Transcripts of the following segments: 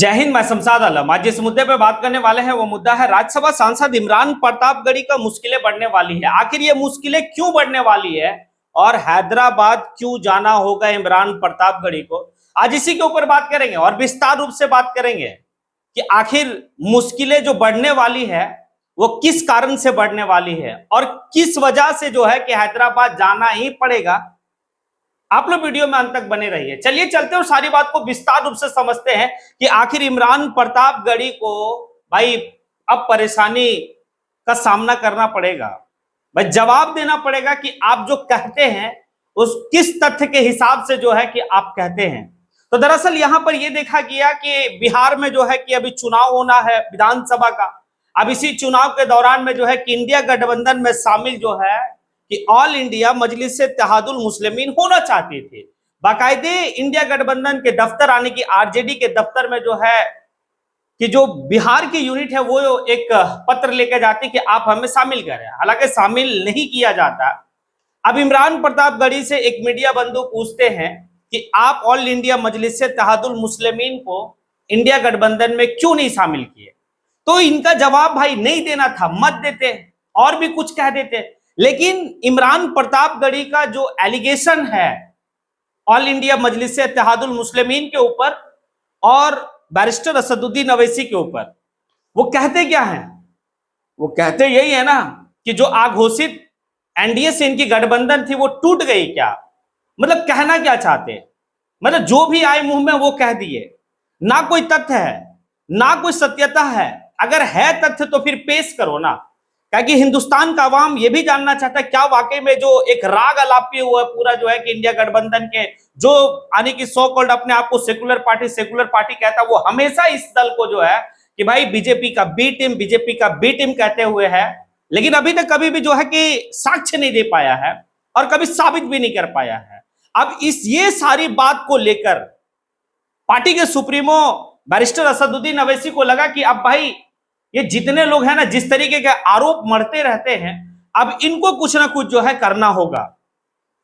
जय हिंद। मैं शमशाद आलम। आज जिस मुद्दे पे बात करने वाले हैं वो मुद्दा है राज्यसभा सांसद इमरान प्रतापगढ़ी का मुश्किलें बढ़ने वाली है। आखिर ये मुश्किलें क्यों बढ़ने वाली है और हैदराबाद क्यों जाना होगा इमरान प्रतापगढ़ी को, आज इसी के ऊपर बात करेंगे और विस्तार रूप से बात करेंगे कि आखिर मुश्किलें जो बढ़ने वाली है वो किस कारण से बढ़ने वाली है और किस वजह से जो है कि हैदराबाद जाना ही पड़ेगा। आप लोग वीडियो में अंत तक बने रहिए। चलिए चलते और सारी बात को विस्तार रूप से समझते हैं कि आखिर इमरान प्रतापगढ़ी को भाई अब परेशानी का सामना करना पड़ेगा, भाई जवाब देना पड़ेगा कि आप जो कहते हैं उस किस तथ्य के हिसाब से जो है कि आप कहते हैं। तो दरअसल यहां पर यह देखा गया कि बिहार में जो है कि अभी चुनाव होना है विधानसभा का। अब इसी चुनाव के दौरान में जो है कि इंडिया गठबंधन में शामिल जो है कि ऑल इंडिया मजलिस इत्तेहादुल मुस्लिमीन होना चाहती थी। बाकायदे इंडिया गठबंधन के दफ्तर आने की आरजेडी के दफ्तर में जो है कि जो बिहार की यूनिट है वो एक पत्र लेकर जाती कि आप हमें शामिल करें, हालांकि शामिल नहीं किया जाता। अब इमरान प्रतापगढ़ी से एक मीडिया बंधु पूछते हैं कि आप ऑल इंडिया मजलिस इत्तेहादुल मुस्लिमीन को इंडिया गठबंधन में क्यों नहीं शामिल किए। तो इनका जवाब भाई नहीं देना था, मत देते और भी कुछ कह देते। लेकिन इमरान प्रतापगढ़ी का जो एलिगेशन है ऑल इंडिया मजलिस इत्तेहादुल मुस्लिमीन के ऊपर और बैरिस्टर असदुद्दीन अवैसी के ऊपर, वो कहते क्या है, वो कहते यही है ना कि जो आघोषित एनडीए से इनकी गठबंधन थी वो टूट गई। क्या मतलब कहना क्या चाहते, मतलब जो भी आए मुंह में वो कह दिए, ना कोई तथ्य है ना कोई सत्यता है। अगर है तथ्य तो फिर पेश करो ना, क्योंकि हिंदुस्तान का आवाम यह भी जानना चाहता है क्या वाकई में जो एक राग अलापी हुआ पूरा जो है कि इंडिया गठबंधन के जो आने की सो कॉल्ड अपने आप को सेकुलर पार्टी कहता है, वो हमेशा इस दल को जो है कि भाई बीजेपी का बी टीम कहते हुए है, लेकिन अभी तक कभी भी जो है कि साक्ष्य नहीं दे पाया है और कभी साबित भी नहीं कर पाया है। अब ये सारी बात को लेकर पार्टी के सुप्रीमो बैरिस्टर असदुद्दीन अवैसी को लगा कि अब भाई ये जितने लोग हैं ना जिस तरीके के आरोप मरते रहते हैं, अब इनको कुछ ना कुछ जो है करना होगा।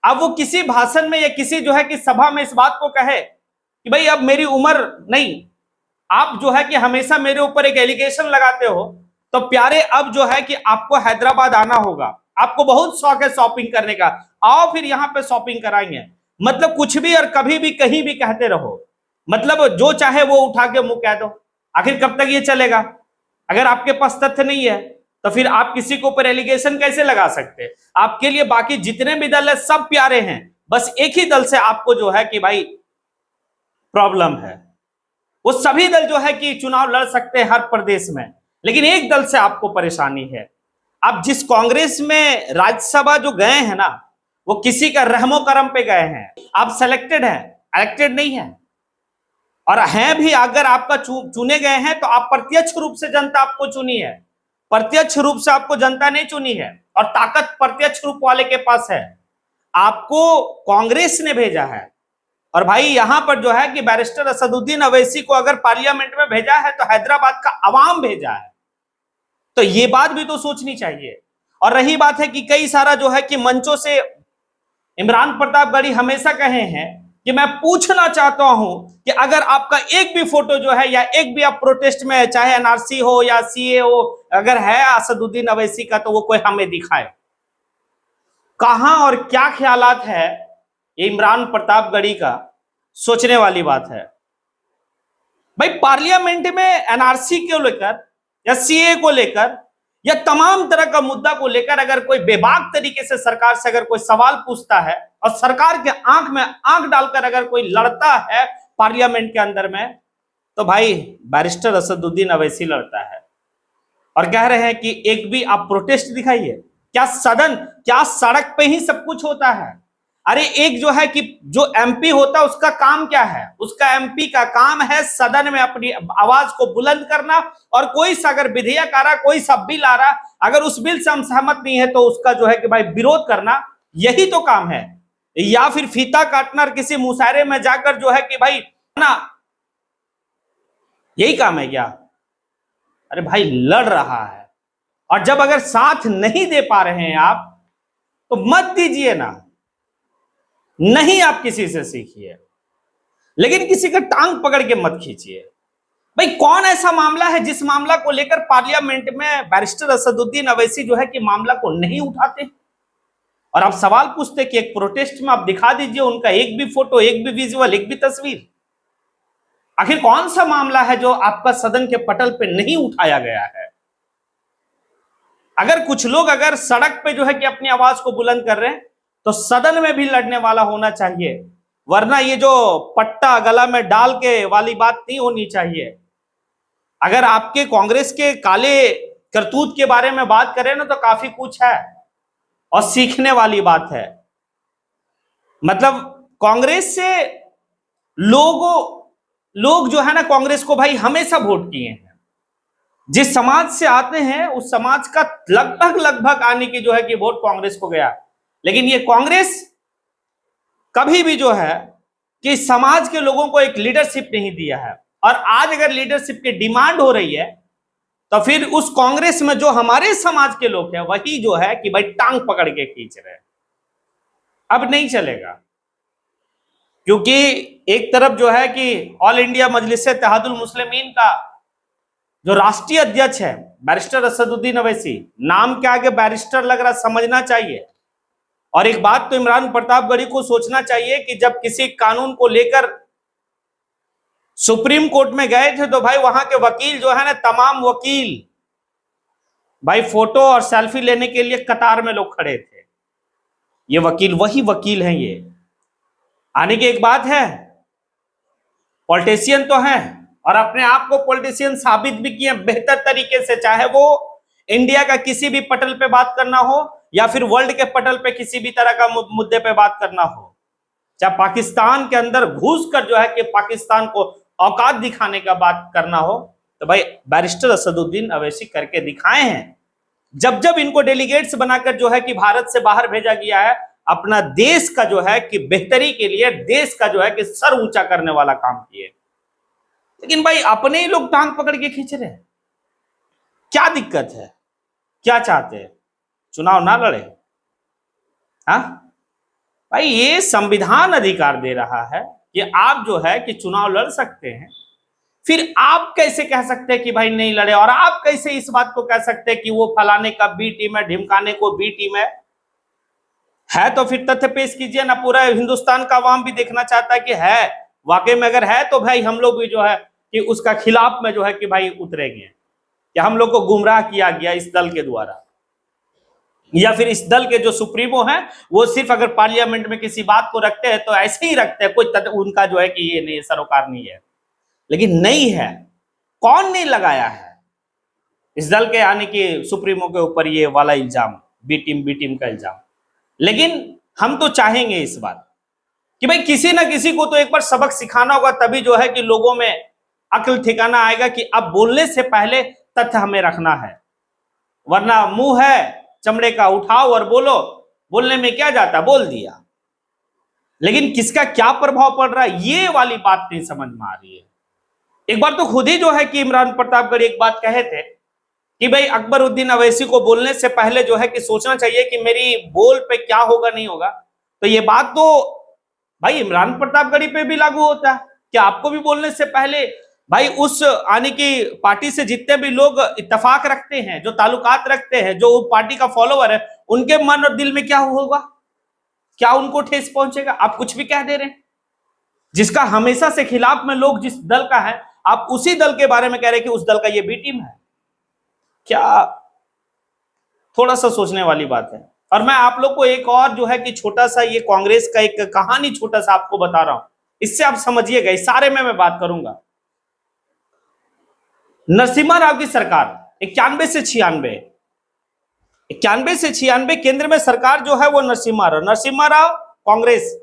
अब वो किसी भाषण में या किसी जो है कि सभा में इस बात को कहे कि भाई अब मेरी उम्र नहीं, आप जो है कि हमेशा मेरे ऊपर एक एलिगेशन लगाते हो, तो प्यारे अब जो है कि आपको हैदराबाद आना होगा, आपको बहुत शौक है शॉपिंग करने का, आओ फिर यहां पे शॉपिंग कराएंगे। मतलब कुछ भी और कभी भी कहीं भी कहते रहो, मतलब जो चाहे वो उठा के मुंह कह दो। आखिर कब तक ये चलेगा? अगर आपके पास तथ्य नहीं है तो फिर आप किसी के ऊपर एलिगेशन कैसे लगा सकते? आपके लिए बाकी जितने भी दल है सब प्यारे हैं, बस एक ही दल से आपको जो है कि भाई प्रॉब्लम है। वो सभी दल जो है कि चुनाव लड़ सकते हैं हर प्रदेश में, लेकिन एक दल से आपको परेशानी है। अब जिस कांग्रेस में राज्यसभा जो गए हैं ना, वो किसी का रहमो करम पे गए हैं। आप सेलेक्टेड है, इलेक्टेड नहीं है, और हैं भी अगर आपका चुने गए हैं तो आप प्रत्यक्ष रूप से जनता आपको चुनी है, प्रत्यक्ष रूप से आपको जनता नहीं चुनी है, और ताकत प्रत्यक्ष रूप वाले के पास है, आपको कांग्रेस ने भेजा है। और भाई यहां पर जो है कि बैरिस्टर असदुद्दीन अवैसी को अगर पार्लियामेंट में भेजा है तो हैदराबाद का अवाम भेजा है, तो ये बात भी तो सोचनी चाहिए। और रही बात है कि कई सारा जो है कि मंचों से इमरान प्रतापगढ़ी हमेशा कहे हैं कि मैं पूछना चाहता हूं कि अगर आपका एक भी फोटो जो है या एक भी आप प्रोटेस्ट में, चाहे एनआरसी हो या सीए हो, अगर है असदुद्दीन अवैसी का, तो वो कोई हमें दिखाए। कहां और क्या ख्यालात है ये इमरान प्रतापगढ़ी का, सोचने वाली बात है। भाई पार्लियामेंट में एनआरसी को लेकर या सीए को लेकर या तमाम तरह का मुद्दा को लेकर अगर कोई बेबाक तरीके से सरकार से अगर कोई सवाल पूछता है और सरकार के आंख में आंख डालकर अगर कोई लड़ता है पार्लियामेंट के अंदर में, तो भाई बैरिस्टर असदुद्दीन अवैसी लड़ता है। और कह रहे हैं कि एक भी आप प्रोटेस्ट दिखाइए, क्या सदन, क्या सड़क पे ही सब कुछ होता है? अरे एक जो है कि जो एमपी होता है उसका काम क्या है? उसका एमपी का काम है सदन में अपनी आवाज को बुलंद करना, और कोई सा अगर विधेयक आ रहा, कोई सा बिल आ रहा, अगर उस बिल से हम सहमत नहीं है तो उसका जो है कि भाई विरोध करना, यही तो काम है। या फिर फीता काटना और किसी मुशायरे में जाकर जो है कि भाई ना, यही काम है क्या? अरे भाई लड़ रहा है, और जब अगर साथ नहीं दे पा रहे हैं आप तो मत दीजिए ना, नहीं आप किसी से सीखिए, लेकिन किसी का टांग पकड़ के मत खींचिए। भाई कौन ऐसा मामला है जिस मामला को लेकर पार्लियामेंट में बैरिस्टर असदुद्दीन अवैसी जो है कि मामला को नहीं उठाते, और आप सवाल पूछते कि एक प्रोटेस्ट में आप दिखा दीजिए उनका एक भी फोटो, एक भी विजुअल, एक भी तस्वीर। आखिर कौन सा मामला है जो आपका सदन के पटल पे नहीं उठाया गया है? अगर कुछ लोग अगर सड़क पे जो है कि अपनी आवाज को बुलंद कर रहे हैं तो सदन में भी लड़ने वाला होना चाहिए, वरना ये जो पट्टा गला में डाल के वाली बात नहीं होनी चाहिए। अगर आपके कांग्रेस के काले करतूत के बारे में बात करें ना तो काफी कुछ है और सीखने वाली बात है। मतलब कांग्रेस से लोग जो है ना कांग्रेस को भाई हमेशा वोट किए हैं। जिस समाज से आते हैं उस समाज का लगभग आने की जो है कि वोट कांग्रेस को गया, लेकिन ये कांग्रेस कभी भी जो है कि समाज के लोगों को एक लीडरशिप नहीं दिया है। और आज अगर लीडरशिप की डिमांड हो रही है तो फिर उस कांग्रेस में जो हमारे समाज के लोग हैं वही जो है कि भाई टांग पकड़ के खींच रहे हैं। अब नहीं चलेगा, क्योंकि एक तरफ जो है कि ऑल इंडिया मजलिस इत्तेहादुल मुस्लिमीन का जो राष्ट्रीय अध्यक्ष है बैरिस्टर असदुद्दीन अवैसी, नाम के आगे बैरिस्टर लग रहा, समझना चाहिए। और एक बात तो इमरान प्रतापगढ़ी को सोचना चाहिए कि जब किसी कानून को लेकर सुप्रीम कोर्ट में गए थे तो भाई वहां के वकील जो है ना, तमाम वकील भाई फोटो और सेल्फी लेने के लिए कतार में लोग खड़े थे। ये वकील वही वकील हैं। ये आने की एक बात है, पॉलिटिशियन तो हैं और अपने आप को पॉलिटिशियन साबित भी किए बेहतर तरीके से, चाहे वो इंडिया का किसी भी पटल पे बात करना हो या फिर वर्ल्ड के पटल पे किसी भी तरह का मुद्दे पे बात करना हो, चाहे पाकिस्तान के अंदर घुस कर जो है कि पाकिस्तान को औकात दिखाने का बात करना हो, तो भाई बैरिस्टर असदुद्दीन अवैसी करके दिखाए हैं। जब जब इनको डेलीगेट्स बनाकर जो है कि भारत से बाहर भेजा गया है, अपना देश का जो है कि बेहतरी के लिए, देश का जो है कि सर ऊंचा करने वाला काम किए। लेकिन भाई अपने ही लोग टांग पकड़ के खींच रहे हैं। क्या दिक्कत है? क्या चाहते हैं? चुनाव ना लड़े? हाँ भाई, ये संविधान अधिकार दे रहा है कि आप जो है कि चुनाव लड़ सकते हैं। फिर आप कैसे कह सकते हैं कि भाई नहीं लड़े, और आप कैसे इस बात को कह सकते हैं कि वो फलाने का बी टीम है, ढिमकाने को बी टीम है तो फिर तथ्य पेश कीजिए ना। पूरा हिंदुस्तान का आवाम भी देखना चाहता है कि है वाकई में, अगर है तो भाई हम लोग भी जो है कि उसका खिलाफ में जो है कि भाई उतरेंगे, कि हम लोग को गुमराह किया गया इस दल के द्वारा, या फिर इस दल के जो सुप्रीमो हैं वो सिर्फ अगर पार्लियामेंट में किसी बात को रखते हैं तो ऐसे ही रखते हैं, कोई उनका जो है कि ये नहीं सरोकार नहीं है। लेकिन नहीं है, कौन नहीं लगाया है इस दल के आने की सुप्रीमो के ऊपर ये वाला इल्जाम, बी टीम का इल्जाम। लेकिन हम तो चाहेंगे इस बात कि भाई किसी ना किसी को तो एक बार सबक सिखाना होगा, तभी जो है कि लोगों में अक्ल ठिकाना आएगा कि अब बोलने से पहले तथ्य हमें रखना है। वरना मुंह है चमड़े का, उठाओ और बोलो, बोलने में क्या जाता, बोल दिया, लेकिन किसका क्या प्रभाव पड़ रहा है ये वाली बात नहीं समझ में आ रही है। एक बार तो खुद ही जो है कि इमरान प्रतापगढ़ एक बात कहे थे कि भाई अकबरुद्दीन अवैसी को बोलने से पहले जो है कि सोचना चाहिए कि मेरी बोल पे क्या होगा नहीं होगा। तो ये बात तो भाई इमरान प्रतापगढ़ी पे भी लागू होता है कि आपको भी बोलने से पहले भाई उस आने की पार्टी से जितने भी लोग इत्तेफाक रखते हैं, जो ताल्लुकात रखते हैं, जो पार्टी का फॉलोवर है, उनके मन और दिल में क्या होगा, क्या उनको ठेस पहुंचेगा। आप कुछ भी कह दे रहे हैं, जिसका हमेशा से खिलाफ में लोग जिस दल का है, आप उसी दल के बारे में कह रहे हैं कि उस दल का ये बी टीम है। क्या थोड़ा सा सोचने वाली बात है। और मैं आप लोग को एक और जो है कि छोटा सा ये कांग्रेस का एक कहानी छोटा सा आपको बता रहा हूं, इससे आप समझिएगा, इस सारे में मैं बात करूंगा। नरसिम्हा राव की सरकार 91 से 96 केंद्र में सरकार जो है वो नरसिम्हा राव कांग्रेस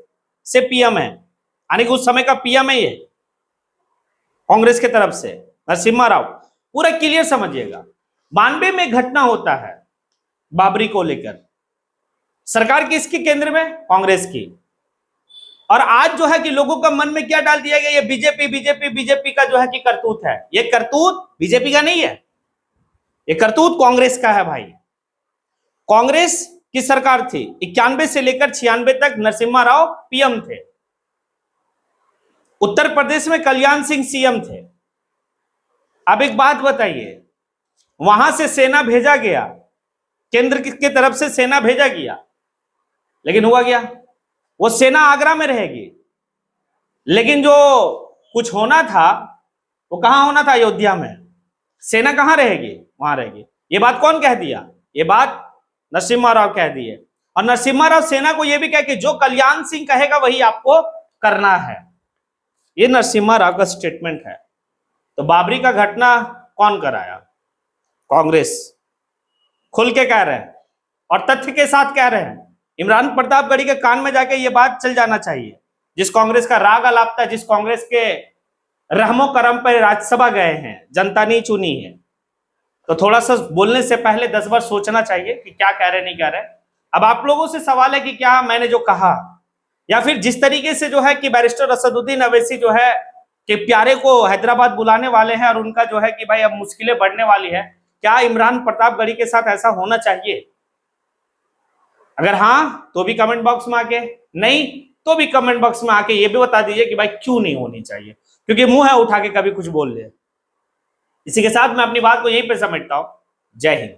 से पीएम है, यानी कि उस समय का पीएम है ये कांग्रेस की तरफ से नरसिम्हा राव। पूरा क्लियर समझिएगा। 92 में घटना होता है बाबरी को लेकर, सरकार किसकी केंद्र में, कांग्रेस की। और आज जो है कि लोगों का मन में क्या डाल दिया गया, ये बीजेपी का जो है कि करतूत है। ये करतूत बीजेपी का नहीं है, ये करतूत कांग्रेस का है भाई। कांग्रेस की सरकार थी 91 से लेकर 96 तक, नरसिम्हा राव पीएम थे। उत्तर प्रदेश में कल्याण सिंह सीएम थे। अब एक बात बताइए, वहां से सेना भेजा गया, केंद्र की तरफ से सेना भेजा गया, लेकिन हुआ क्या? वो सेना आगरा में रहेगी, लेकिन जो कुछ होना था वो कहां होना था? अयोध्या में। सेना कहां रहेगी? वहां रहेगी। ये बात कौन कह दिया? ये बात नरसिम्हा राव कह दिए। और नरसिम्हा राव सेना को यह भी कह कि जो कल्याण सिंह कहेगा वही आपको करना है। ये नरसिम्हा राव का स्टेटमेंट है। तो बाबरी का घटना कौन कराया? कांग्रेस। खुल के कह रहे हैं और तथ्य के साथ कह रहे हैं। इमरान प्रतापगढ़ी के कान में जाके ये बात चल जाना चाहिए। जिस कांग्रेस का राग अलापता है, जिस कांग्रेस के रहमो करम पर राज्यसभा गए हैं, जनता नहीं चुनी है, तो थोड़ा सा बोलने से पहले 10 बार सोचना चाहिए कि क्या कह रहे नहीं कह रहे। अब आप लोगों से सवाल है कि क्या मैंने जो कहा, या फिर जिस तरीके से जो है कि बैरिस्टर असदुद्दीन अवैसी जो है कि प्यारे को हैदराबाद बुलाने वाले हैं और उनका जो है कि भाई अब मुश्किलें बढ़ने वाली है, क्या इमरान प्रतापगढ़ी के साथ ऐसा होना चाहिए? अगर हां तो भी कमेंट बॉक्स में आके, नहीं तो भी कमेंट बॉक्स में आके ये भी बता दीजिए कि भाई क्यों नहीं होनी चाहिए, क्योंकि मुंह है उठा के कभी कुछ बोल ले। इसी के साथ मैं अपनी बात को यहीं पे समेटता हूं। जय हिंद।